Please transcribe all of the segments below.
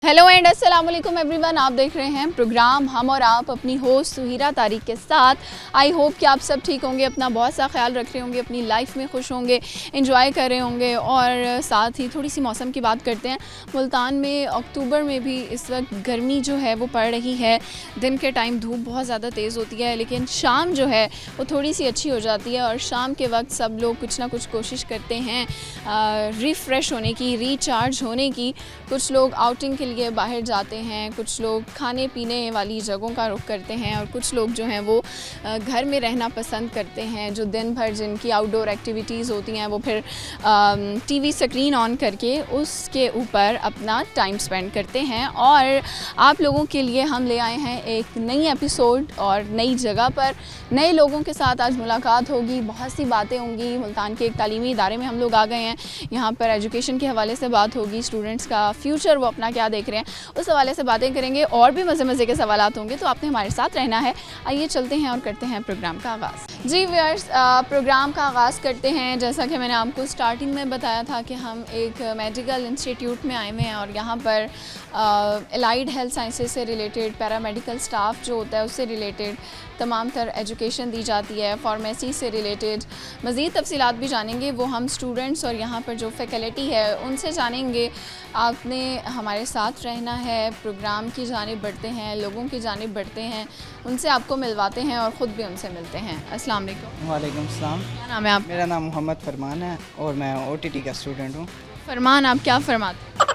Hello and अस्सलाम वालेकुम everyone, आप देख रहे हैं प्रोग्राम हम और आप अपनी होस्ट सुहीरा तारिक के साथ। आई होप कि आप सब ठीक होंगे, अपना बहुत सा ख्याल रख रहे होंगे, अपनी लाइफ में खुश होंगे, एंजॉय कर रहे होंगे। और साथ ही थोड़ी सी मौसम की बात करते हैं। मुल्तान में अक्टूबर में भी इस वक्त गर्मी जो है वो पड़ रही है। दिन के टाइम धूप बहुत ज़्यादा तेज़ होती है, लेकिन शाम जो है वो थोड़ी सी अच्छी हो जाती है। और शाम के वक्त सब लोग कुछ ना कुछ कोशिश करते हैं रिफ़्रेश होने की, रिचार्ज होने की। कुछ लोग आउटिंग के लिए बाहर जाते हैं, कुछ लोग खाने पीने वाली जगहों का रुख करते हैं, और कुछ लोग जो हैं वो घर में रहना पसंद करते हैं। जो दिन भर जिनकी आउटडोर एक्टिविटीज़ होती हैं वो फिर टीवी स्क्रीन ऑन करके उसके ऊपर अपना टाइम स्पेंड करते हैं। और आप लोगों के लिए हम ले आए हैं एक नई एपिसोड और नई जगह पर नए लोगों के साथ आज मुलाकात होगी, बहुत सी बातें होंगी। मुल्तान के एक तालीमी इदारे में हम लोग आ गए हैं, यहाँ पर एजुकेशन के हवाले से बात होगी, स्टूडेंट्स का फ्यूचर वो अपना क्या देख रहे हैं उस हवाले से बातें करेंगे, और भी मज़े मज़े के सवालात होंगे। तो आपने हमारे साथ रहना है। आइए चलते हैं और करते हैं प्रोग्राम का आगाज़। जी व्यूअर्स, प्रोग्राम का आगाज़ करते हैं। जैसा कि मैंने आपको स्टार्टिंग में बताया था कि हम एक मेडिकल इंस्टीट्यूट में आए हुए हैं, और यहाँ पर एलाइड हेल्थ साइंसेज से रिलेटेड पैरामेडिकल स्टाफ जो होता है उससे रिलेटेड तमाम तर एजुकेशन दी जाती है। फार्मेसी से रिलेटेड मज़ीद तफसीलात भी जानेंगे, वो हम स्टूडेंट्स और यहाँ पर जो फैकल्टी है उनसे जानेंगे। आपने हमारे साथ रहना है, प्रोग्राम की जानिब बढ़ते हैं, लोगों की जानिब बढ़ते हैं, उनसे आपको मिलवाते हैं और ख़ुद भी उनसे मिलते हैं। अस्सलाम वालेकुम। वालेकुम सलाम। क्या नाम है आप? मेरा नाम मोहम्मद फरमान है और मैं OTT का स्टूडेंट हूँ। फरमान, आप क्या फरमाते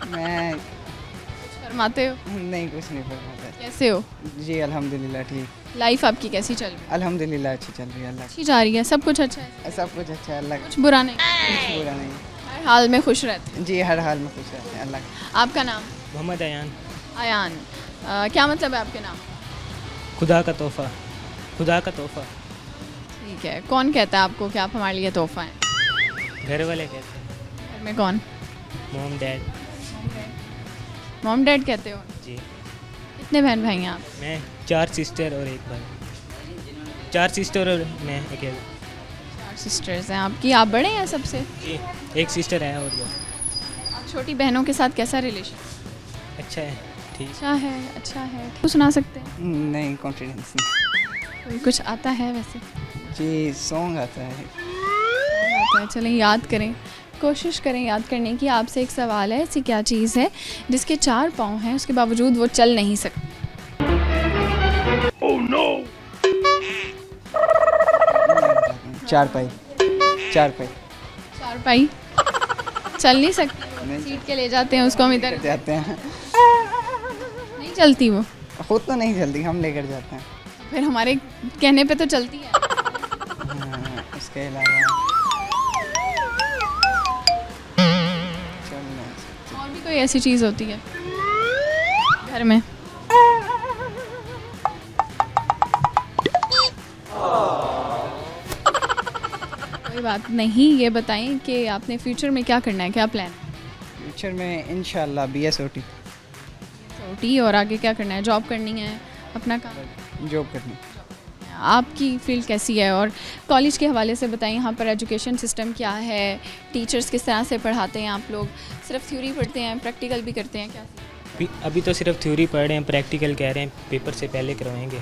मैं कुछ फरमाते हो? नहीं, कुछ नहीं फरमाता। कैसे हो? जी अल्हम्दुलिल्लाह ठीक। लाइफ आपकी कैसी चल रही है? अल्हम्दुलिल्लाह अच्छी चल रही है। अल्लाह अच्छी जा रही है, सब कुछ अच्छा है, सब कुछ अच्छा है। अल्लाह कुछ बुरा नहीं, कुछ बुरा नहीं। हर हाल में खुश रहते हैं। जी हर हाल में खुश रहते हैं। अल्लाह। आपका नाम? मोहम्मद अयान। आयान। क्या मतलब है आपके नाम? खुदा का तोहफ़ा। खुदा का तोहफ़ा। ठीक है। कौन कहता है आपको कि आप हमारे लिए तोहफ़ा हैं? घर वाले कहते हैं। घर में कौन? Mom dad. मॉम डैड कहते हो? जी। कितने बहन भाई हैं आप? मैं 4 सिस्टर और 1 भाई। 4 सिस्टर और मैं अकेला। 4 सिस्टर्स हैं आपकी, आप बड़े हैं सबसे? जी, 1 सिस्टर है और 2। आप छोटी बहनों के साथ कैसा रिलेशन? अच्छा है, ठीक। अच्छा है, अच्छा है। कुछ सुना सकते हैं? नहीं, कॉन्फिडेंस नहीं। कोई कुछ आता है वैसे? जी सॉन्ग आता है। आता है, चलें याद करें, कोशिश करें याद करने की। आपसे एक सवाल है, ऐसी क्या चीज़ है जिसके 4 पाँव हैं उसके बावजूद वो चल नहीं सकती? Oh no. चारपाई। चारपाई। 4 पाई चल नहीं सकती? नहीं। सीट के ले जाते हैं उसको, हम इधर जाते हैं। नहीं चलती वो, खुद तो नहीं चलती, हम लेकर जाते हैं। फिर हमारे कहने पे तो चलती है। उसके अलावा और भी कोई ऐसी चीज़ होती है घर में? कोई बात नहीं। ये बताएं कि आपने फ्यूचर में क्या करना है, क्या प्लान है? फ्यूचर में इंशाल्लाह BSOT छोटी, और आगे क्या करना है? जॉब करनी है, अपना काम? जॉब करनी। आपकी फील्ड कैसी है? और कॉलेज के हवाले से बताएं, यहाँ पर एजुकेशन सिस्टम क्या है, टीचर्स किस तरह से पढ़ाते हैं आप लोग? सिर्फ थ्योरी पढ़ते हैं, प्रैक्टिकल भी करते हैं क्या? अभी तो सिर्फ थ्योरी पढ़ रहे हैं, प्रैक्टिकल कह रहे हैं पेपर से पहले करवाएंगे।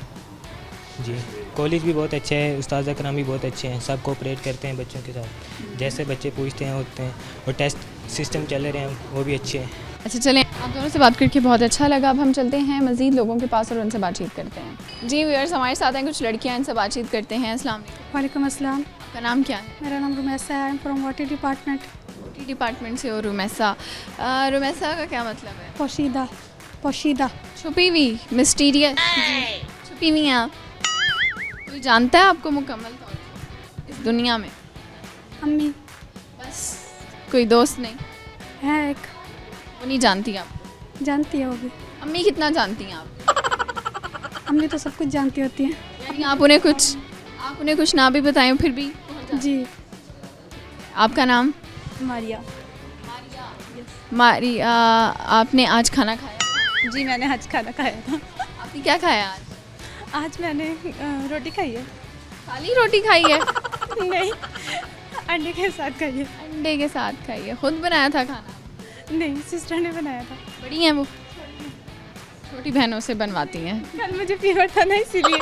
जी, कॉलेज भी बहुत अच्छा है, उस्ताद कराम भी बहुत अच्छे हैं, सब कोऑपरेट करते हैं बच्चों के साथ, जैसे बच्चे पूछते हैं होते हैं, और टेस्ट सिस्टम चल रहे हैं वो भी अच्छे हैं। अच्छा, चलें, आप दोनों से बात करके बहुत अच्छा लगा। अब हम चलते हैं मज़ीद लोगों के पास और उनसे बातचीत करते हैं। जी व्यूअर्स, हमारे साथ हैं कुछ लड़कियां, इनसे बातचीत करते हैं। अस्सलाम वालेकुम। वालेकुम अस्सलाम। आपका नाम क्या है? मेरा नाम रुमैसा है, I am from water department. OT department से हो रुमैसा। रुमैसा का क्या मतलब है? पोशीदा। पोशीदा। छुपी हुई, मिस्टीरियस। छुपी हुई हैं आप? कोई जानता है आपको मुकम्मल तौर पर इस दुनिया में? अम्मी बस, कोई दोस्त नहीं? है एक, वो नहीं जानती आप? जानती है वो भी। अम्मी कितना जानती हैं आप? अम्मी तो सब कुछ जानती होती हैं। यानी आप उन्हें कुछ ना भी बताएं फिर भी? जी। आपका नाम? मारिया। मारिया। आपने आज खाना खाया? जी मैंने आज खाना खाया था। आपने क्या खाया आज? आज मैंने रोटी खाई है। खाली रोटी खाई है? नहीं, अंडे के साथ खाई है। अंडे के साथ खाई है। खुद बनाया था खाना? नहीं, सिस्टर ने बनाया था। बड़ी हैं वो, छोटी बहनों से बनवाती हैं। कल मुझे फीवर था ना इसीलिए।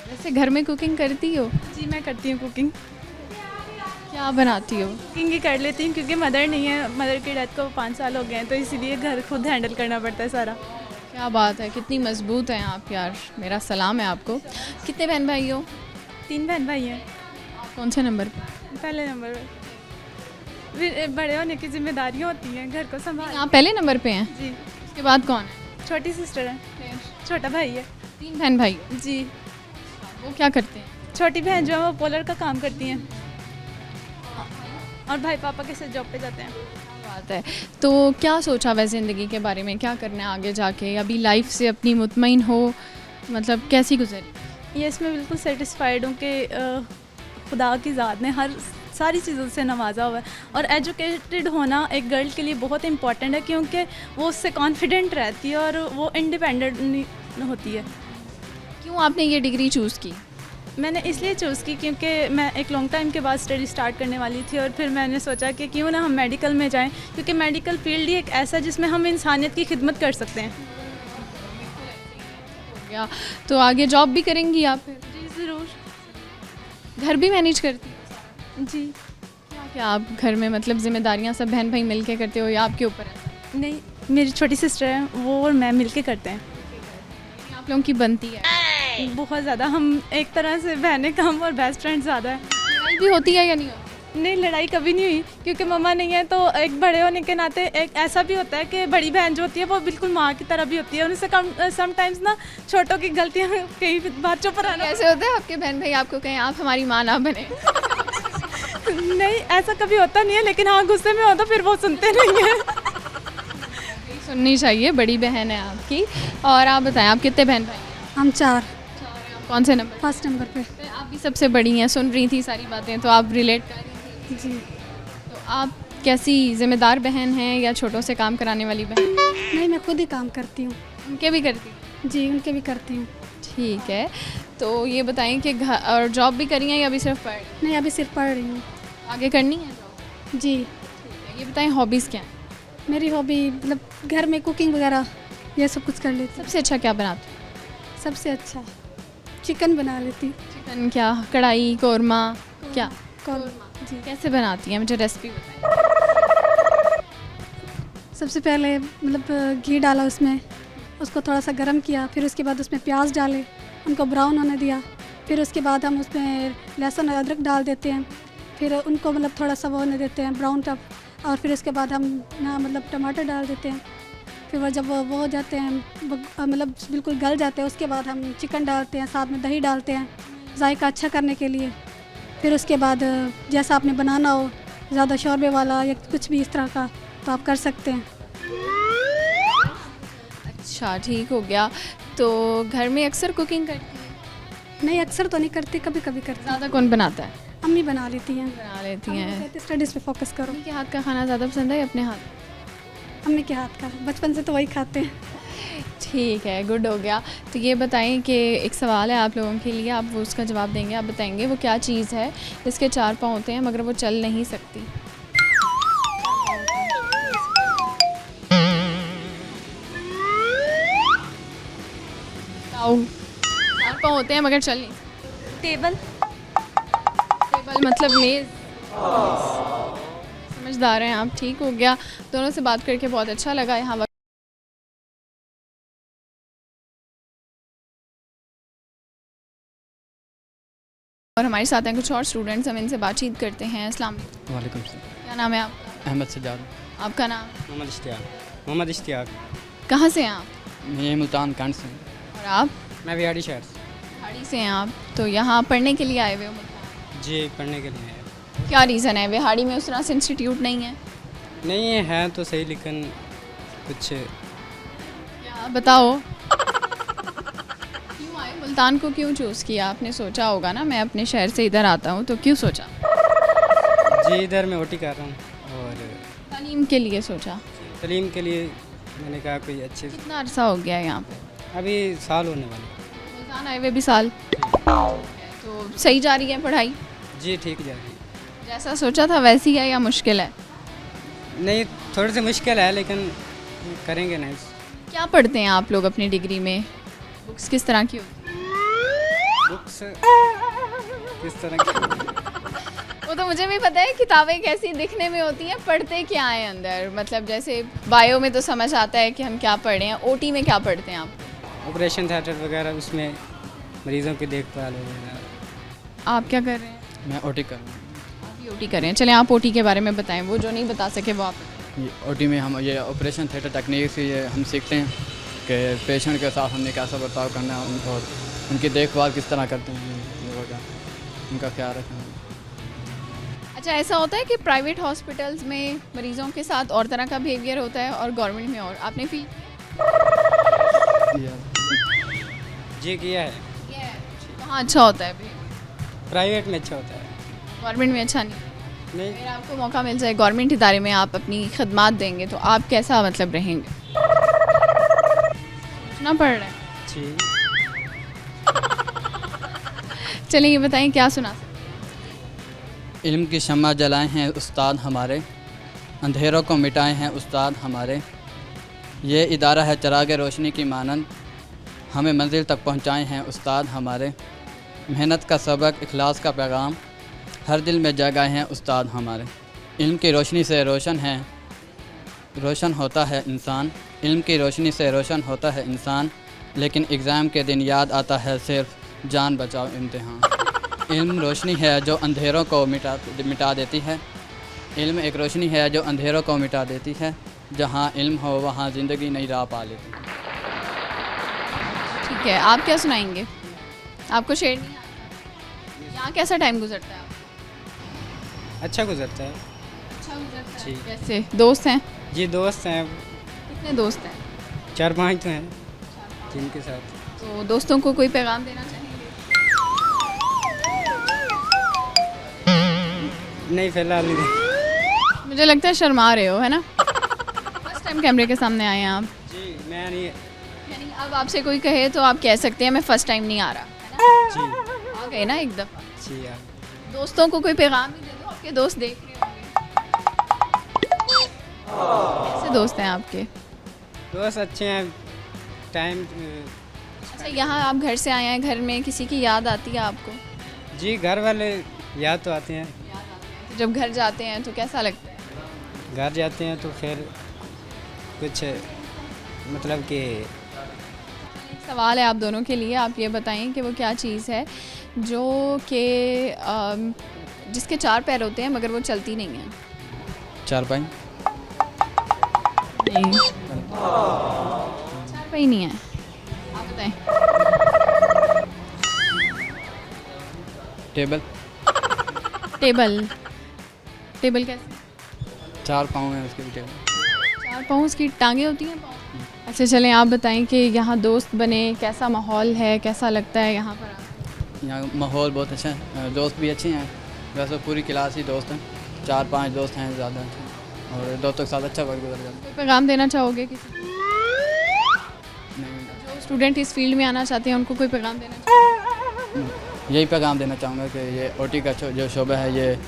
वैसे घर में कुकिंग करती हो? जी मैं करती हूँ कुकिंग। क्या बनाती हो? कुकिंग ही कर लेती हूँ क्योंकि मदर नहीं है, मदर की डेथ को 5 साल हो गए हैं, तो इसीलिए घर खुद हैंडल करना पड़ता है सारा। क्या बात है, कितनी मजबूत हैं आप यार, मेरा सलाम है आपको। कितने बहन भाई हो? 3 बहन भाई हैं। कौन से नंबर पे? पहले नंबर पर। फिर बड़े होने की जिम्मेदारियाँ होती हैं, घर को संभाल। आप पहले नंबर पे हैं? जी। उसके बाद कौन है? छोटी सिस्टर है, छोटा भाई है। 3 बहन भाई हो? जी। वो क्या करते हैं? छोटी बहन जो है वो पोलर का काम करती हैं और भाई पापा के साथ जॉब पे जाते हैं। बात है। तो क्या सोचा वैसे ज़िंदगी के बारे में, क्या करना है आगे जाके? अभी लाइफ से अपनी मुतमईन हो, मतलब कैसी गुजरी? ये इसमें बिल्कुल सेटिस्फाइड हूँ कि खुदा की ज़ात ने हर सारी चीज़ों से नवाजा हुआ है और एजुकेटेड होना एक गर्ल के लिए बहुत इंपॉर्टेंट है क्योंकि वो उससे कॉन्फिडेंट रहती है और वो इंडिपेंडेंट होती है। क्यों आपने ये डिग्री चूज़ की? मैंने इसलिए चूज़ की क्योंकि मैं एक लॉन्ग टाइम के बाद स्टडी स्टार्ट करने वाली थी और फिर मैंने सोचा कि क्यों ना हम मेडिकल में जाएं, क्योंकि मेडिकल फील्ड ही एक ऐसा जिसमें हम इंसानियत की खिदमत कर सकते हैं। हो गया। तो आगे जॉब भी करेंगी आप फिर? जी ज़रूर। घर भी मैनेज करती हैं? जी। क्या आप घर में मतलब जिम्मेदारियां सब बहन भाई मिल के करते हो या आपके ऊपर है? नहीं, मेरी छोटी सिस्टर है, वो और मैं मिल के करते हैं। आप लोगों की बनती है? बहुत ज़्यादा, हम एक तरह से बहनें कम और बेस्ट फ्रेंड ज़्यादा है। लड़ाई भी होती है या नहीं होती? नहीं, लड़ाई कभी नहीं हुई क्योंकि मम्मा नहीं है, तो एक बड़े होने के नाते एक ऐसा भी होता है कि बड़ी बहन जो होती है वो बिल्कुल माँ की तरह भी होती है। उनसे कम समटाइम्स ना छोटों की गलतियाँ कई बातों पर आना। ऐसे होता है आपके बहन भाई आपको कहें आप हमारी माँ ना बने? नहीं, ऐसा कभी होता नहीं है, लेकिन हाँ गुस्से में हो तो फिर वो सुनते नहीं हैं। सुननी चाहिए, बड़ी बहन है आपकी। और आप बताएं आप कितने बहन भाई हैं? हम 4 कौन से नंबर? फर्स्ट नंबर पे। आप भी सबसे बड़ी हैं, सुन रही थी सारी बातें तो आप रिलेट कर रही थी। जी। तो आप कैसी जिम्मेदार बहन हैं या छोटों से काम कराने वाली बहन? नहीं, मैं खुद ही काम करती हूँ। उनके भी करती हैं? जी, उनके भी करती हूँ। ठीक है। तो ये बताएं कि घर और जॉब भी करी हैं या अभी सिर्फ पढ़ रही हैं? नहीं, अभी सिर्फ पढ़ रही हूँ। आगे करनी है जॉब? जी। ठीक है। ये बताएं हॉबीज़ क्या हैं? मेरी हॉबी मतलब घर में कुकिंग वगैरह ये सब कुछ कर लेती हूँ। सबसे अच्छा क्या बनाती हैं? सबसे अच्छा चिकन बना लेती हूँ। चिकन क्या, कढ़ाई, कौरमा, क्या? कौरमा। जी। कैसे बनाती हैं, मुझे रेसिपी बताएं। सबसे पहले मतलब घी डाला उसमें, उसको थोड़ा सा गर्म किया, फिर उसके बाद उसमें प्याज डाले, उनको ब्राउन होने दिया, फिर उसके बाद हम उसमें लहसुन और अदरक डाल देते हैं, फिर उनको मतलब थोड़ा सा वो होने देते हैं ब्राउन टप, और फिर उसके बाद हम ना मतलब टमाटर डाल देते हैं। फिर वो जब वो हो जाते हैं मतलब बिल्कुल गल जाते हैं, उसके बाद हम चिकन डालते हैं, साथ में दही डालते हैं जायका अच्छा करने के लिए। फिर उसके बाद जैसा आपने बनाना हो, ज़्यादा शोरबे वाला या कुछ भी इस तरह का, तो आप कर सकते हैं। अच्छा, ठीक हो गया। तो घर में अक्सर कुकिंग करती हैं? नहीं, अक्सर तो नहीं करती, कभी कभी करती। ज़्यादा कौन बनाता है? अम्मी बना लेती हैं। बना लेती हैं। स्टडीज़ पे फोकस करो। अम्मी के हाथ का खाना ज़्यादा पसंद है या अपने हाथ? अम्मी के हाथ का, बचपन से तो वही खाते हैं। ठीक है, गुड हो गया। तो ये बताएं कि एक सवाल है आप लोगों के लिए, आप वो उसका जवाब देंगे। आप बताएंगे वो क्या चीज़ है जिसके 4 पाँव होते हैं मगर वो चल नहीं सकती? बताओ। 4 पाँव होते हैं मगर चल नहीं सकती। टेबल। टेबल मतलब मेज़। समझदार हैं आप, ठीक हो गया। दोनों से बात करके बहुत अच्छा लगा। यहाँ और हमारे साथ हैं कुछ और स्टूडेंट्स, हम इनसे बातचीत करते हैं। अस्सलाम वालेकुम। वालेकुम सलाम। क्या नाम है आपका? अहमद सज्जाद। आपका नाम? मोहम्मद इश्तियाक। कहाँ से हैं आप? मैं मुल्तान कांड से हूँ। और आप? मैं बिहाड़ी शहर से। पहाड़ी से हैं आप, तो यहाँ पढ़ने के लिए आए हुए हो मुल्तान? जी, पढ़ने के लिए है। क्या रीज़न है? बिहाड़ी में उस तरह से इंस्टीट्यूट नहीं है? नहीं है तो सही, लेकिन कुछ क्या बताओ। क्यों आए मुल्तान को, क्यों चूज़ किया आपने? सोचा होगा ना मैं अपने शहर से इधर आता हूँ, तो क्यों सोचा? जी, इधर मैं ओटी कर रहा हूँ और तालीम के लिए सोचा? तालीम के लिए मैंने कहा कोई अच्छे, कितना अरसा हो गया यहाँ पे? अभी साल होने वाले। मुल्तान आए हुए भी साल? तो सही जा रही है पढ़ाई? जी, ठीक जा रही है। जैसा सोचा था वैसी है या मुश्किल है? नहीं, थोड़ी सी मुश्किल है लेकिन करेंगे नहीं। क्या पढ़ते हैं आप लोग अपनी डिग्री में? बुक्स किस तरह की होती बुक्स किस तरह की? हैं? वो तो मुझे भी पता है, किताबें कैसी दिखने में होती हैं, पढ़ते क्या हैं अंदर? मतलब जैसे बायो में तो समझ आता है कि हम क्या पढ़ रहे हैं, ओटी में क्या पढ़ते हैं आप? ऑपरेशन थिएटर वगैरह, उसमें मरीज़ों की देखभाल वगैरह। आप क्या कर रहे हैं? मैं ओटी कर रहा हूँ। आप भी ओटी कर रहे हैं। चलें आप ओटी के बारे में बताएं, वो जो नहीं बता सके वो आप बताएं। ये ओटी में हम ये ऑपरेशन थिएटर टेक्निक से ये हम सीखते हैं कि पेशेंट के साथ हमने कैसा बर्ताव करना है और उनकी देखभाल किस तरह करते हैं, ये वगैरह उनका ख्याल रखना है। अच्छा, ऐसा होता है कि प्राइवेट हॉस्पिटल्स में मरीजों के साथ और तरह का बिहेवियर होता है और गवर्नमेंट में और? आपने फील जी किया है। कहाँ अच्छा होता है behavior? प्राइवेट में अच्छा होता है। गवर्नमेंट में अच्छा नहीं? नहीं, अगर आपको मौका मिल जाए गवर्नमेंट इदारे में आप अपनी खदमात देंगे तो आप कैसा मतलब रहेंगे? सोचना पड़ रहा है। जी चलिए ये बताएं क्या सुना सकते इल्म की शम्मा जलाए हैं उस्ताद हमारे, अंधेरों को मिटाए हैं उस्ताद हमारे। ये इदारा है चराग रोशनी की मानंद, हमें मंजिल तक पहुंचाए हैं उस्ताद हमारे। मेहनत का सबक, इखलास का पैगाम, हर दिल में जगाए हैं उस्ताद हमारे। इल्म की रोशनी से रोशन होता है इंसान, इल्म की रोशनी से रोशन होता है इंसान, लेकिन एग्ज़ाम के दिन याद आता है सिर्फ जान बचाओ इम्तिहान। इल्म रोशनी है जो अंधेरों को मिटा देती है, इल्म एक रोशनी है जो अंधेरों को मिटा देती है, जहाँ इल्म हो वहाँ ज़िंदगी नई राह पा लेती। ठीक है, आप क्या सुनाएंगे? आपको शेर नहीं आता? यहाँ कैसा टाइम गुजरता है? अच्छा गुजरता है। अच्छा गुजरता जी। कैसे? दोस्त हैं? जी दोस्त हैं, कितने दोस्त हैं? 4-5 तो हैं जिनके साथ। तो दोस्तों को कोई पैगाम देना चाहेंगे? नहीं, फिलहाल नहीं। मुझे लगता है शर्मा रहे हो, है ना? फर्स्ट टाइम कैमरे के सामने आए हैं आप। जी मैं नहीं। यानी अब आपसे कोई कहे तो आप कह सकते हैं मैं फर्स्ट टाइम नहीं आ रहा, है ना? जी आ गए ना एक दफ़ा। जी यार। दोस्तों को कोई पैगाम ही दे दो, आपके दोस्त देख रहे होंगे। कैसे दोस्त हैं आपके? दोस्त अच्छे हैं। टाइम अच्छा, यहाँ आप घर से आए हैं, घर में किसी की याद आती है आपको? जी घर वाले याद तो आते हैं। तो जब घर जाते हैं तो कैसा लगता है? घर जाते हैं तो फिर कुछ मतलब कि एक सवाल है आप दोनों के लिए, आप ये बताएं कि वो क्या चीज़ है जो कि जिसके 4 पैर होते हैं मगर वो चलती नहीं है? चारपाई। नहीं, 4 पैर नहीं है। आप बताएं। टेबल। टेबल। टेबल कैसे? 4 पाँव हैं उसके भी टेबल। 4 पाँव, उसकी टांगे होती हैं पाँव? अच्छा चलें, आप बताएं कि यहाँ दोस्त बने, कैसा माहौल है, कैसा लगता है यहाँ पर आकर? यहाँ माहौल बहुत अच्छा है, दोस्त भी अच्छे हैं, वैसे पूरी क्लास ही दोस्त हैं, 4-5 दोस्त हैं ज़्यादा अच्छे, और दोस्तों के साथ अच्छा वक्त गुजर जाता कोई पैगाम देना चाहोगे किसी को? है। नहीं, जो स्टूडेंट इस फील्ड में आना चाहते हैं उनको कोई पैगाम देना चाहोगे? यही पैगाम देना चाहूँगा कि ये ओटी का जो शोबा है, ये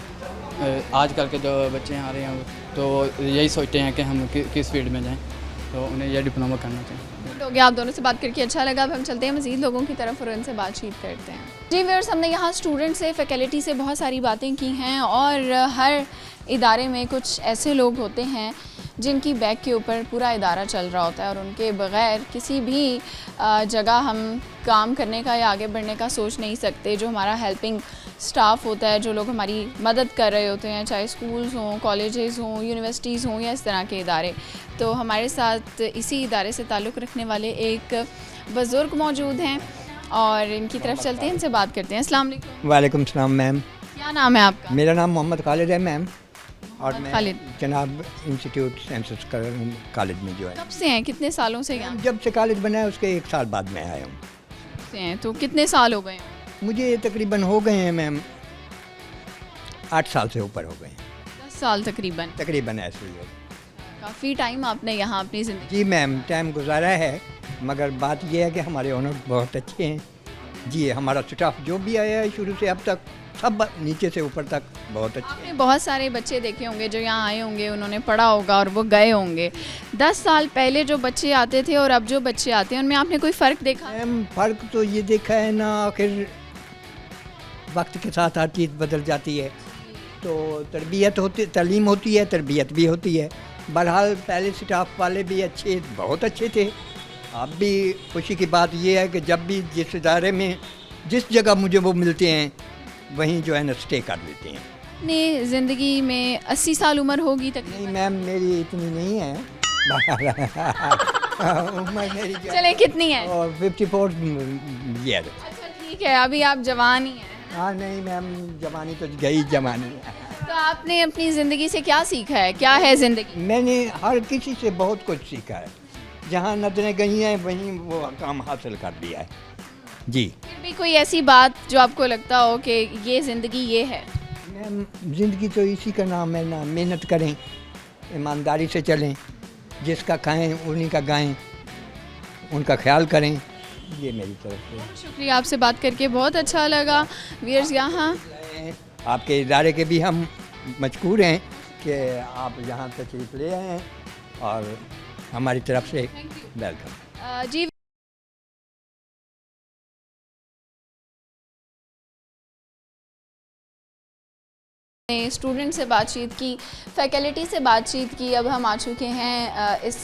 आजकल के जो बच्चे आ रहे हैं तो यही सोचते हैं कि हम किस फील्ड में जाएं, तो उन्हें यह डिप्लोमा करना चाहिए। हो गया, आप दोनों से बात करके अच्छा लगा। अब हम चलते हैं मज़ीद लोगों की तरफ और उनसे बातचीत करते हैं। जी व्यूअर्स, हमने यहाँ स्टूडेंट से, फैकल्टी से बहुत सारी बातें की हैं और हर इदारे में कुछ ऐसे लोग होते हैं जिनकी बैक के ऊपर पूरा इदारा चल रहा होता है और उनके बग़ैर किसी भी जगह हम काम करने का या आगे बढ़ने का सोच नहीं सकते। जो हमारा हेल्पिंग स्टाफ होता है, जो लोग हमारी मदद कर रहे होते हैं, चाहे स्कूल्स हों, कॉलेजेस हों, यूनिवर्सिटीज़ हों या इस तरह के इदारे, तो हमारे साथ इसी इदारे से ताल्लुक़ रखने वाले एक बुज़ुर्ग मौजूद हैं और इनकी तरफ चलते हैं, इनसे बात करते हैं। अस्सलाम वालेकुम। वालेकुम सलाम मैम। क्या नाम है आपका? मेरा नाम मोहम्मद खालिद है मैम, और मैं खालिद। जनाब इंस्टीट्यूट साइंसेस कॉलेज में जो है। कब से हैं, कितने सालों से यहाँ जब से कॉलेज बना है उसके 1 साल बाद मैं आया हूँ। से हैं? तो कितने साल हो गए हैं? मुझे तकरीबन हो गए हैं मैम 8 साल से ऊपर हो गए हैं, 10 साल तकरीबन। तकरीबन ऐसे ही है। काफ़ी टाइम आपने यहाँ अपनी ज़िंदगी। जी मैम, टाइम गुजारा है, मगर बात यह है कि हमारे ओनर बहुत अच्छे हैं। जी हमारा स्टाफ जो भी आया है शुरू से अब तक सब नीचे से ऊपर तक बहुत अच्छे आपने हैं। बहुत सारे बच्चे देखे होंगे जो यहाँ आए होंगे, उन्होंने पढ़ा होगा और वो गए होंगे। 10 साल पहले जो बच्चे आते थे और अब जो बच्चे आते हैं, उनमें आपने कोई फ़र्क देखा? मैम फ़र्क तो ये देखा है ना, आखिर वक्त के साथ हर चीज़ बदल जाती है, तो तरबियत होती, तालीम होती है, तरबियत भी होती है। बहरहाल पहले स्टाफ वाले भी अच्छे, बहुत अच्छे थे। अब भी खुशी की बात ये है कि जब भी जिस इदारे में जिस जगह मुझे वो मिलते हैं वहीं जो है ना स्टे कर लेते हैं। अपनी ज़िंदगी में 80 साल उम्र होगी नहीं तकरीबन? मैम मेरी इतनी नहीं है उम्र मेरी जो चले कितनी है? और 54 ईयर। अच्छा ठीक है, अभी आप जवान ही हैं। हाँ नहीं मैम, जवानी तो गई जवानी। तो आपने अपनी ज़िंदगी से क्या सीखा है? क्या है ज़िंदगी? मैंने हर किसी से बहुत कुछ सीखा है, जहाँ नजरें गई हैं वहीं वो काम हासिल कर लिया है जी। फिर भी कोई ऐसी बात जो आपको लगता हो कि ये ज़िंदगी ये है? मैम ज़िंदगी तो इसी का नाम है ना, मेहनत करें, ईमानदारी से चलें, जिसका खाएं उन्हीं का गाएं, उनका ख्याल करें, ये मेरी तरफ से। शुक्रिया, आपसे बात करके बहुत अच्छा लगा। व्यूअर्स यहाँ आपके इदारे के भी हम मशकूर हैं कि आप यहाँ तशरीफ़ ले आए हैं और हमारी तरफ से वेलकम। जी स्टूडेंट से बातचीत की, फैकल्टी से बातचीत की। अब हम आ चुके हैं इस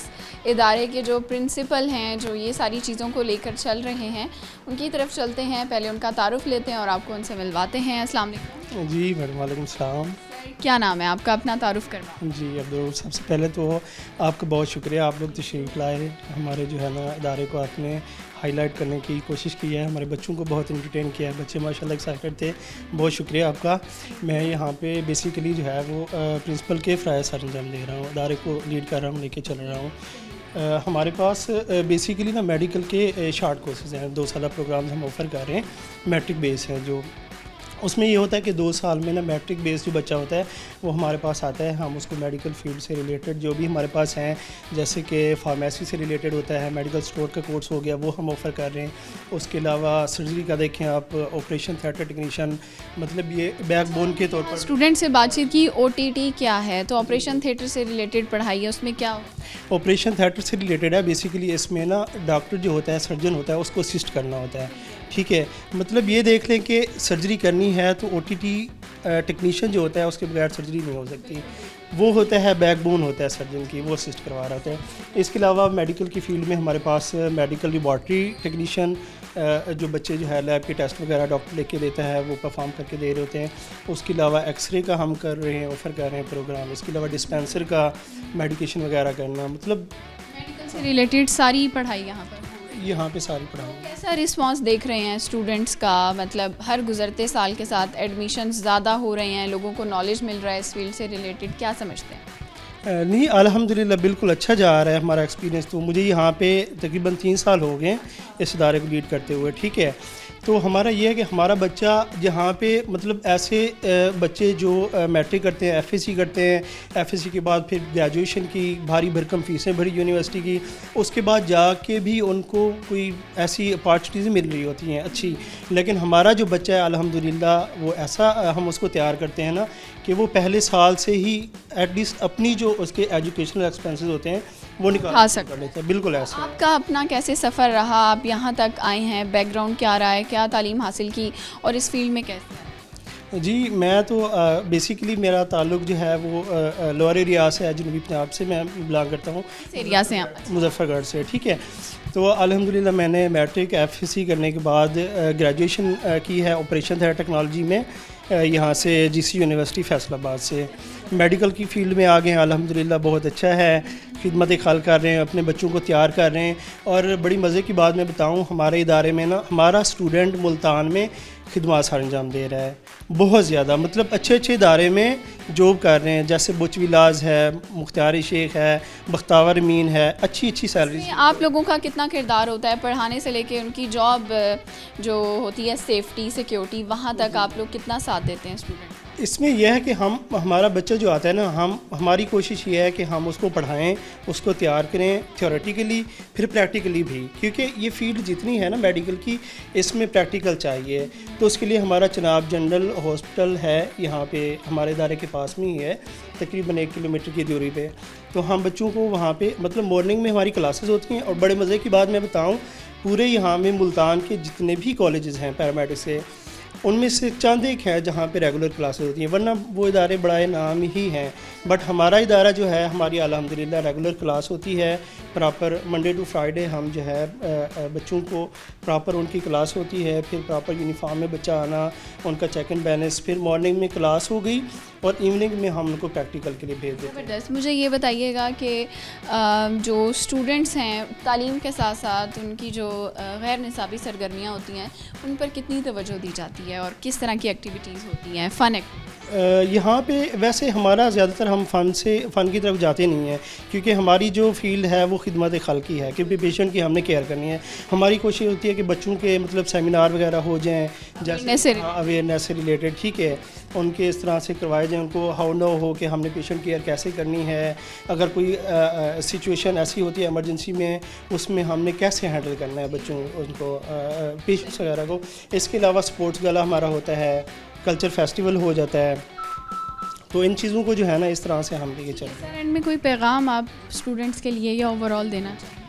इदारे के जो प्रिंसिपल हैं, जो ये सारी चीज़ों को लेकर चल रहे हैं, उनकी तरफ चलते हैं। पहले उनका तारुफ लेते हैं और आपको उनसे मिलवाते हैं। अस्सलाम वालेकुम। जी मैडम, वालेकुम सलाम। क्या नाम है आपका? अपना तारुफ करवाएं। जी अब्दुल, सबसे पहले तो आपका बहुत शुक्रिया, आप लोग तशरीफ़ लाए, हमारे जो है ना इदारे को आपने हाईलाइट करने की कोशिश की है, हमारे बच्चों को बहुत एंटरटेन किया है, बच्चे माशाल्लाह एक्साइटेड थे, बहुत शुक्रिया आपका। मैं यहाँ पे बेसिकली जो है वो प्रिंसिपल के फ़राइज़ सर अंजाम दे रहा हूँ, इदारे को लीड कर रहा हूँ, लेके चल रहा हूँ। हमारे पास बेसिकली ना मेडिकल के शार्ट कोर्सेज़ हैं, 2 साल प्रोग्राम्स हम ऑफ़र कर रहे हैं, मैट्रिक बेस हैं जो, उसमें ये होता है कि 2 साल में ना मैट्रिक बेस जो बच्चा होता है वो हमारे पास आता है, हम उसको मेडिकल फील्ड से रिलेटेड जो भी हमारे पास हैं, जैसे कि फार्मेसी से रिलेटेड होता है, मेडिकल स्टोर का कोर्स हो गया, वो हम ऑफ़र कर रहे हैं। उसके अलावा सर्जरी का देखें आप, ऑपरेशन थिएटर टेक्नीशियन, मतलब ये बैकबोन के तौर पर। स्टूडेंट से बातचीत की। OTT क्या है? तो ऑपरेशन थिएटर से रिलेटेड पढ़ाई है, उसमें क्या? ऑपरेशन थिएटर से रिलेटेड है, बेसिकली इसमें ना डॉक्टर जो होता है, सर्जन होता है, उसको असिस्ट करना होता है, ठीक है। मतलब ये देख लें कि सर्जरी करनी है तो OTT टेक्नीशियन जो होता है उसके बगैर सर्जरी नहीं हो सकती, वो होता है बैकबोन होता है सर्जन की, वो असिस्ट करवा रहा होता है। इसके अलावा मेडिकल की फील्ड में हमारे पास मेडिकल लेबॉर्ट्री टेक्नीशियन जो बच्चे जो है लैब के टेस्ट वगैरह डॉक्टर लेके देता है वो परफॉर्म करके दे रहे होते हैं। उसके अलावा एक्सरे का हम कर रहे हैं, ऑफ़र कर रहे हैं प्रोग्राम। इसके अलावा डिस्पेंसर का मेडिकेशन वगैरह करना, मतलब मेडिकल से रिलेटेड सारी पढ़ाई यहाँ पर। यहाँ पे सारी पढ़ाई। कैसा रिस्पांस देख रहे हैं स्टूडेंट्स का? मतलब हर गुज़रते साल के साथ एडमिशन ज़्यादा हो रहे हैं, लोगों को नॉलेज मिल रहा है इस फील्ड से रिलेटेड, क्या समझते हैं? नहीं अल्हम्दुलिल्लाह बिल्कुल अच्छा जा रहा है हमारा एक्सपीरियंस। तो मुझे यहाँ पे तकरीबन 3 साल हो गए इस इदारे को लीड करते हुए, ठीक है। तो हमारा ये है कि हमारा बच्चा जहाँ पे मतलब ऐसे बच्चे जो मैट्रिक करते हैं, FSC करते हैं, FSC के बाद फिर ग्रेजुएशन की भारी भरकम फ़ीसें भरी यूनिवर्सिटी की, उसके बाद जाके भी उनको कोई ऐसी अपॉर्चुनिटीज़ मिल रही होती हैं अच्छी, लेकिन हमारा जो बच्चा है अल्हम्दुलिल्लाह वो ऐसा हम उसको तैयार करते हैं ना कि वो पहले साल से ही एटलीस्ट अपनी जो उसके एजुकेशनल एक्सपेंसेस होते हैं वो निकाल कर लेते हैं। बिल्कुल ऐसा। आपका अपना कैसे सफ़र रहा? आप यहाँ तक आए हैं, बैकग्राउंड क्या रहा है, क्या तालीम हासिल की और इस फील्ड में कैसे है? जी मैं तो बेसिकली मेरा ताल्लुक जो है वो लोअर एरिया से है, जनूबी पंजाब से मैं बिलोंग करता हूँ। किस एरिया से आप? मुजफ्फरगढ़ से, ठीक है। तो अल्हम्दुलिल्लाह मैंने मैट्रिक FSC करने के बाद ग्रेजुएशन की है ऑपरेशन थिएटर टेक्नोलॉजी में, यहाँ से GC यूनिवर्सिटी फैसलाबाद से। मेडिकल की फील्ड में आ गए हैं अल्हम्दुलिल्लाह, बहुत अच्छा है, खिदमत खाल कर रहे हैं, अपने बच्चों को तैयार कर रहे हैं। और बड़ी मज़े की बात मैं बताऊँ, हमारे इदारे में ना हमारा स्टूडेंट मुल्तान में खिदमत सर अंजाम दे रहा है, बहुत ज़्यादा, मतलब अच्छे अच्छे इदारे में जॉब कर रहे हैं, जैसे बुचविलाज है, मुख्तारी शेख है, बख्तावर अमीन है, अच्छी अच्छी सैलरी। आप लोगों का कितना किरदार होता है पढ़ाने से लेके उनकी जॉब जो होती है, सेफ्टी सिक्योरिटी, वहाँ तक आप लोग कितना साथ देते हैं स्टूडेंट? इसमें यह है कि हमारा बच्चा जो आता है ना, हमारी कोशिश ये है कि हम उसको पढ़ाएं, उसको तैयार करें थ्योरेटिकली फिर प्रैक्टिकली भी, क्योंकि ये फील्ड जितनी है ना मेडिकल की, इसमें प्रैक्टिकल चाहिए। तो उसके लिए हमारा चनाब जनरल हॉस्पिटल है यहाँ पे हमारे इदारे के पास में ही है, तकरीबन 1 किलोमीटर की दूरी पे। तो हम बच्चों को वहाँ पे मतलब मॉर्निंग में हमारी क्लासेस होती हैं। और बड़े मज़े की बात मैं बताऊँ, पूरे यहाँ में मुल्तान के जितने भी कॉलेजेस हैं पैरामेडिक्स के, उनमें से चंद एक है जहाँ पे रेगुलर क्लासेस होती हैं, वरना वो इदारे बड़ाए नाम ही हैं। बट हमारा इदारा जो है, हमारी अल्हम्दुलिल्लाह रेगुलर क्लास होती है प्रॉपर, मंडे टू फ्राइडे हम जो है बच्चों को प्रॉपर उनकी क्लास होती है। फिर प्रॉपर यूनिफॉर्म में बच्चा आना, उनका चेक एंड बैलेंस, फिर मॉर्निंग में क्लास हो गई और इवनिंग में हम उनको प्रैक्टिकल के लिए भेज देते हैं। ज़बरदस्त। मुझे ये बताइएगा कि जो स्टूडेंट्स हैं तालीम के साथ साथ उनकी जो गैर निसाबी सरगर्मियाँ होती हैं उन पर कितनी तवज्जो दी जाती है और किस तरह की एक्टिविटीज़ होती हैं? फ़न यहाँ पे वैसे हमारा ज़्यादातर हम फ़न की तरफ जाते नहीं हैं, क्योंकि हमारी जो फील्ड है वो खिदमत खल्क़ की है, क्योंकि पेशेंट की हमने केयर करनी है। हमारी कोशिश होती है कि बच्चों के मतलब सेमिनार वगैरह हो जाएं, जैसे अवेयरनेस से रिलेटेड, ठीक है, उनके इस तरह से करवाए जाएँ, उनको हाउ नो हो कि हमने पेशेंट केयर कैसे करनी है, अगर कोई सिचुएशन ऐसी होती है इमरजेंसी में, उसमें हमने कैसे हैंडल करना है बच्चों उनको पेशेंट्स वगैरह को। इसके अलावा स्पोर्ट्स गला हमारा होता है, कल्चर फेस्टिवल हो जाता है। तो इन चीज़ों को जो है ना इस तरह से हम लेके चलते हैं। सर, एंड में कोई पैगाम आप स्टूडेंट्स के लिए या ओवरऑल देना चाहें?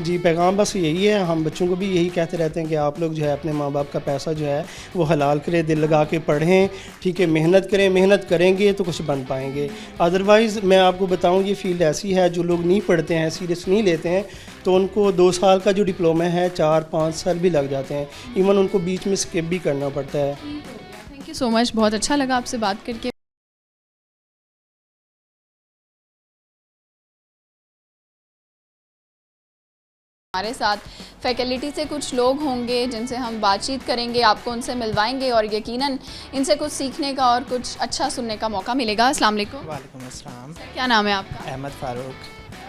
जी, पैगाम बस यही है, हम बच्चों को भी यही कहते रहते हैं कि आप लोग जो है अपने माँ बाप का पैसा जो है वो हलाल करें, दिल लगा के पढ़ें, ठीक है, मेहनत करें, मेहनत करेंगे तो कुछ बन पाएंगे। अदरवाइज़ मैं आपको बताऊं, ये फील्ड ऐसी है जो लोग नहीं पढ़ते हैं, सीरियस नहीं लेते हैं, तो उनको 2 साल का जो डिप्लोमा है 4-5 साल भी लग जाते हैं, इवन उनको बीच में स्किप भी करना पड़ता है। थैंक यू सो मच, बहुत अच्छा लगा आपसे बात करके। हमारे साथ फैकल्टी से कुछ लोग होंगे जिनसे हम बातचीत करेंगे, आपको उनसे मिलवाएंगे और यकीनन इनसे कुछ सीखने का और कुछ अच्छा सुनने का मौका मिलेगा। अस्सलाम वालेकुम। वालेकुम अस्सलाम। क्या नाम है आपका? अहमद फ़ारूक।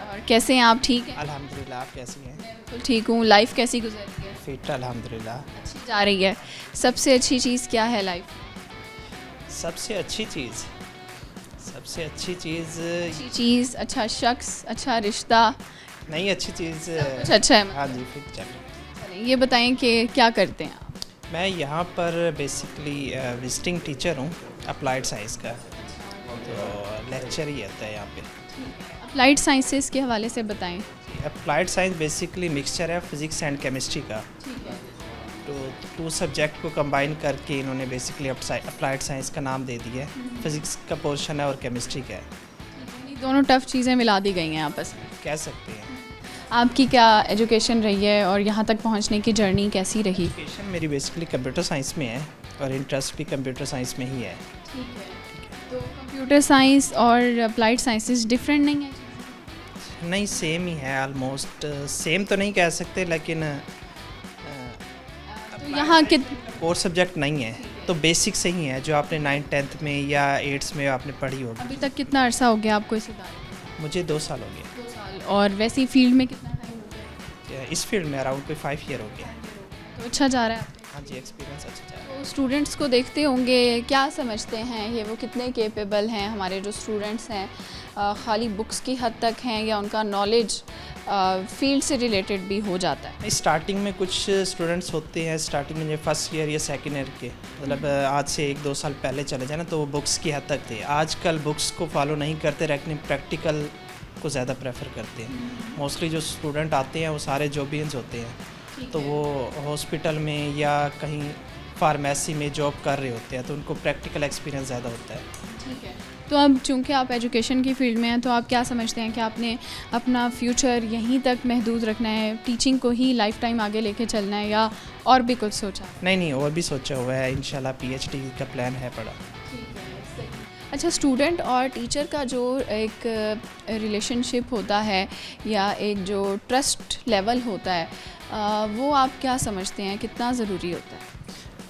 और कैसे हैं आप? ठीक हैं? अल्हम्दुलिल्लाह, आप कैसी हैं? बिल्कुल ठीक हूँ। लाइफ कैसी गुजर रही है? फिट अल्हम्दुलिल्लाह। अच्छी जा रही है। सबसे अच्छी चीज़ क्या है लाइफ? सबसे अच्छी चीज़ अच्छी चीज़, अच्छा शख्स, अच्छा रिश्ता, नहीं अच्छी चीज़ कुछ अच्छा है। हाँ जी, फिट चल रही। चलिए ये बताएं कि क्या करते हैं आप? मैं यहाँ पर बेसिकली विजिटिंग टीचर हूँ अप्लाइड साइंस का, तो लेक्चर ही होता है यहाँ पे। अप्लाइड साइंसेस के हवाले से बताएं। अप्लाइड साइंस बेसिकली मिक्सचर है फिज़िक्स एंड केमिस्ट्री का, तो 2 सब्जेक्ट को कंबाइन करके इन्होंने बेसिकली अप्लाइड साइंस का नाम दे दिया है। फिज़िक्स का पोर्शन है और केमिस्ट्री का है। दोनों टफ चीज़ें मिला दी गई हैं आपस में, कह सकते हैं। आपकी क्या एजुकेशन रही है और यहाँ तक पहुँचने की जर्नी कैसी रही? एजुकेशन मेरी बेसिकली कंप्यूटर साइंस में है और इंटरेस्ट भी कंप्यूटर साइंस में ही है। ठीक है, तो कंप्यूटर साइंस और अप्लाइड साइंसेस डिफरेंट नहीं है? नहीं, सेम ही है ऑलमोस्ट। सेम तो नहीं कह सकते, लेकिन तो यहाँ के कोर सब्जेक्ट नहीं है, तो बेसिक से ही है जो आपने 9th-10th में या 8th में आपने पढ़ी होगी। अभी तक कितना अरसा हो गया आपको इस इदारे में? मुझे 2 साल हो गए। 2 साल। और वैसी फील्ड में कितना टाइम हो गया? इस फील्ड में अराउंड कोई 5 ईयर हो गया। तो अच्छा जा रहा है आपका? हाँ जी, एक्सपीरियंस अच्छा जा रहा है। तो स्टूडेंट्स को देखते होंगे, क्या समझते हैं ये, वो कितने केपेबल हैं? हमारे जो स्टूडेंट्स हैं खाली बुक्स की हद तक हैं या उनका नॉलेज फील्ड से रिलेटेड भी हो जाता है? स्टार्टिंग में कुछ स्टूडेंट्स होते हैं, स्टार्टिंग में फर्स्ट ईयर या सेकेंड ईयर के, मतलब आज से 1-2 साल पहले चले जाए ना, तो वो बुक्स की हद तक थे। आजकल बुक्स को फॉलो नहीं करते, लेकिन प्रैक्टिकल को ज़्यादा प्रेफर करते हैं। मोस्टली जो स्टूडेंट आते हैं वो सारे जॉबियंस होते हैं, तो वो हॉस्पिटल में या कहीं फार्मेसी में जॉब कर रहे होते हैं, तो उनको प्रैक्टिकल एक्सपीरियंस ज़्यादा होता है। ठीक है, तो अब चूँकि आप एजुकेशन की फील्ड में हैं, तो आप क्या समझते हैं कि आपने अपना फ्यूचर यहीं तक महदूद रखना है, टीचिंग को ही लाइफ टाइम आगे लेके चलना है, या और भी कुछ सोचा? नहीं, और भी सोचा हुआ है, इंशाल्लाह PhD का प्लान है बड़ा। अच्छा, स्टूडेंट और टीचर का जो एक रिलेशनशिप होता है या एक जो ट्रस्ट लेवल होता है, वो आप क्या समझते हैं कितना ज़रूरी होता है?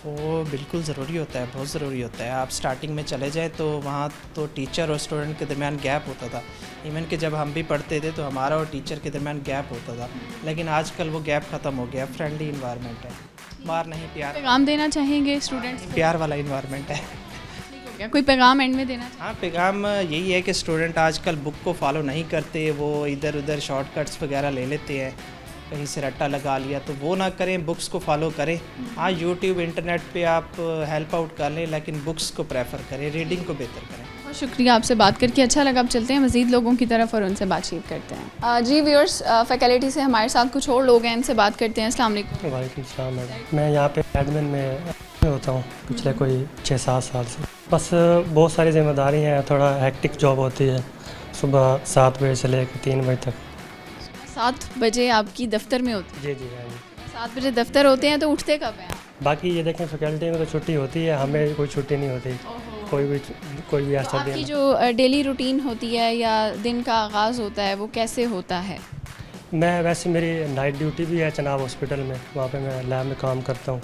वो बिल्कुल ज़रूरी होता है, बहुत ज़रूरी होता है। आप स्टार्टिंग में चले जाएँ तो वहाँ तो टीचर और स्टूडेंट के दरमियान गैप होता था। इवन कि जब हम भी पढ़ते थे तो हमारा और टीचर के दरमियान गैप होता था, लेकिन आजकल वो गैप ख़त्म हो गया। फ्रेंडली इन्वायरमेंट है, मार नहीं प्यार। पैगाम देना चाहेंगे स्टूडेंट्स को? प्यार वाला इन्वायरमेंट है। क्या कोई पैगाम एंड में देना चाहिए? हाँ, पैगाम यही है कि स्टूडेंट आजकल बुक को फॉलो नहीं करते, वो इधर उधर शॉर्टकट्स वगैरह ले लेते हैं, कहीं से रट्टा लगा लिया, तो वो ना करें, बुक्स को फॉलो करें। हाँ, यूट्यूब इंटरनेट पे आप हेल्प आउट कर लें, लेकिन बुक्स को प्रेफर करें, रीडिंग को बेहतर करें। बहुत शुक्रिया, आपसे बात करके अच्छा लगा। अब चलते हैं मज़ीद लोगों की तरफ और उनसे बातचीत करते हैं। जी व्यूअर्स, फैकल्टी से हमारे साथ कुछ और लोग हैं, इनसे बात करते हैं। अस्सलाम वालेकुम। वालेकुम सलाम मैडम, मैं यहाँ पे एडमिन में होता हूँ पिछले कोई 6-7 साल से। बस बहुत सारी जिम्मेदारी हैं, थोड़ा हेक्टिक जॉब होती है। सुबह 7 बजे से लेकर 3 बजे तक। 7 बजे आपकी दफ्तर में होती जी जी हाँ जी। 7 बजे दफ्तर होते हैं, तो उठते कब हैं आप? बाकी ये देखें फैकल्टी में तो छुट्टी होती है, हमें कोई छुट्टी नहीं होती। कोई भी तो ऐसा आपकी दिन जो डेली रूटीन होती है या दिन का आगाज़ होता है वो कैसे होता है? मैं वैसे मेरी नाइट ड्यूटी भी है चनाब हॉस्पिटल में, वहाँ पे मैं लैब में काम करता हूँ।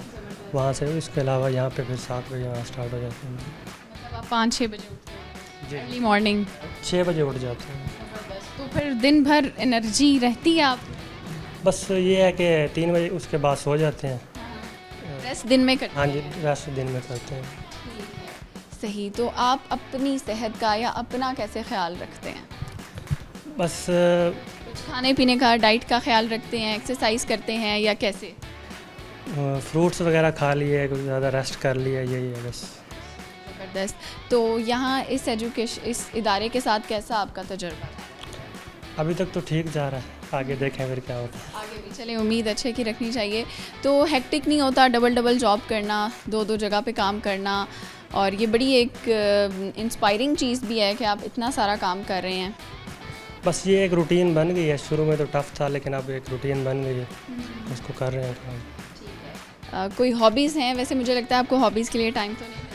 वहाँ से इसके अलावा यहाँ पे फिर 7 बजे वहाँ स्टार्ट हो जाते हैं। मतलब आप 5-6 बजे उठते हैं जी, अर्ली मॉर्निंग? 6 बजे उठ जाते हैं। तो फिर दिन भर एनर्जी रहती है आप? बस ये है कि 3 बजे उसके बाद सो जाते हैं। रेस्ट दिन में करते हाँ हैं? जी, रेस्ट दिन में करते हैं। सही। तो आप अपनी सेहत का या अपना कैसे ख्याल रखते हैं? बस कुछ खाने पीने का, डाइट का ख्याल रखते हैं, एक्सरसाइज करते हैं या कैसे? फ्रूट्स वगैरह खा लिए, कुछ ज़्यादा रेस्ट कर लिया, यही है बस। ज़बरदस्त। तो यहाँ इस इदारे के साथ कैसा आपका तजुर्बा? अभी तक तो ठीक जा रहा है, आगे देखें फिर क्या होता है। आगे भी चलें, उम्मीद अच्छे की रखनी चाहिए। तो हेक्टिक नहीं होता डबल जॉब करना, 2 जगह पे काम करना, और ये बड़ी एक इंस्पायरिंग चीज़ भी है कि आप इतना सारा काम कर रहे हैं। बस ये एक रूटीन बन गई है, शुरू में तो टफ़ था लेकिन अब एक रूटीन बन गई है, उसको कर रहे हैं काम। कोई हॉबीज़ हैं? वैसे मुझे लगता है आपको हॉबीज़ के लिए टाइम तो नहीं मिलता।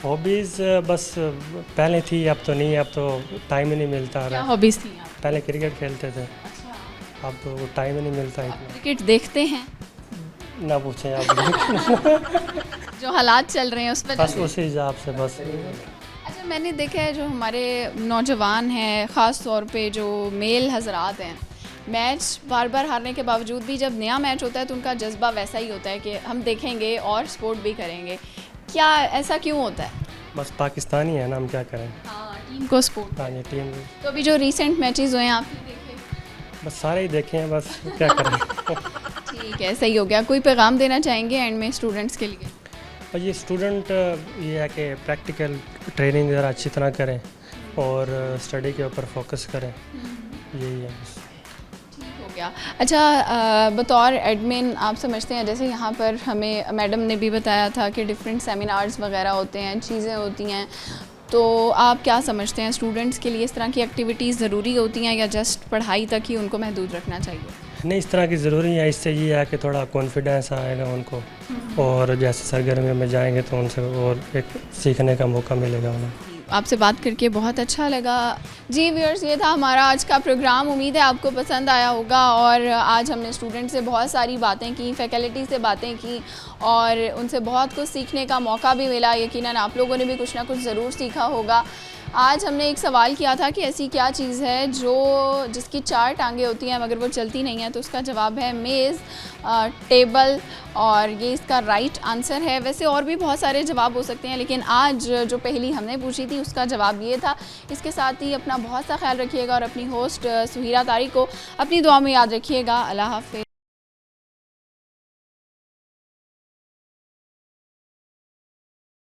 हॉबीज़ बस पहले थी, अब तो नहीं, अब तो टाइम ही नहीं मिलता। क्या हॉबीज़ थी आप? पहले क्रिकेट खेलते थे, अच्छा। अब तो वो टाइम ही नहीं मिलता आप इतना। क्रिकेट देखते हैं? ना पूछें आप। जो हालात चल रहे हैं उस पर बस उसी हिसाब से बस। अच्छा, मैंने देखा है जो हमारे नौजवान हैं, ख़ास तौर पे जो मेल हजरात हैं, मैच बार बार हारने के बावजूद भी जब नया मैच होता है तो उनका जज्बा वैसा ही होता है कि हम देखेंगे और सपोर्ट भी करेंगे। क्या ऐसा क्यों होता है? बस पाकिस्तानी है ना, हम क्या करें। हाँ, टीम को सपोर्ट। हाँ ये टीम, तो अभी जो रीसेंट मैचेस हुए हैं आपने देखे? बस सारे ही देखे हैं, बस क्या करें। ठीक है, सही हो गया। कोई पैगाम देना चाहेंगे एंड में स्टूडेंट्स के लिए? और ये स्टूडेंट ये है कि प्रैक्टिकल ट्रेनिंग ज़रा अच्छी तरह करें और स्टडी के ऊपर फोकस करें, यही है बस। ठीक हो गया। अच्छा, बतौर एडमिन आप समझते हैं, जैसे यहाँ पर हमें मैडम ने भी बताया था कि डिफरेंट सेमिनार्स वगैरह होते हैं, चीज़ें होती हैं, तो आप क्या समझते हैं स्टूडेंट्स के लिए इस तरह की एक्टिविटीज़ ज़रूरी होती हैं या जस्ट पढ़ाई तक ही उनको महदूद रखना चाहिए? नहीं, इस तरह की ज़रूरी है, इससे ये है कि थोड़ा कॉन्फिडेंस आएगा उनको, और जैसे सरगर्मियों में जाएंगे तो उनसे और एक सीखने का मौका मिलेगा उन्हें। आपसे बात करके बहुत अच्छा लगा। जी व्यूअर्स, ये था हमारा आज का प्रोग्राम। उम्मीद है आपको पसंद आया होगा, और आज हमने स्टूडेंट से बहुत सारी बातें की, फैकल्टी से बातें की, और उनसे बहुत कुछ सीखने का मौका भी मिला। यकीनन आप लोगों ने भी कुछ ना कुछ ज़रूर सीखा होगा। आज हमने एक सवाल किया था कि ऐसी क्या चीज़ है जिसकी 4 टांगें होती हैं मगर वो चलती नहीं है, तो उसका जवाब है मेज़, टेबल, और ये इसका राइट आंसर है। वैसे और भी बहुत सारे जवाब हो सकते हैं, लेकिन आज जो पहली हमने पूछी थी उसका जवाब ये था। इसके साथ ही अपना बहुत सा ख्याल रखिएगा और अपनी होस्ट सुहीरा तारिक को अपनी दुआ में याद रखिएगा। अल्लाह हाफ़िज़।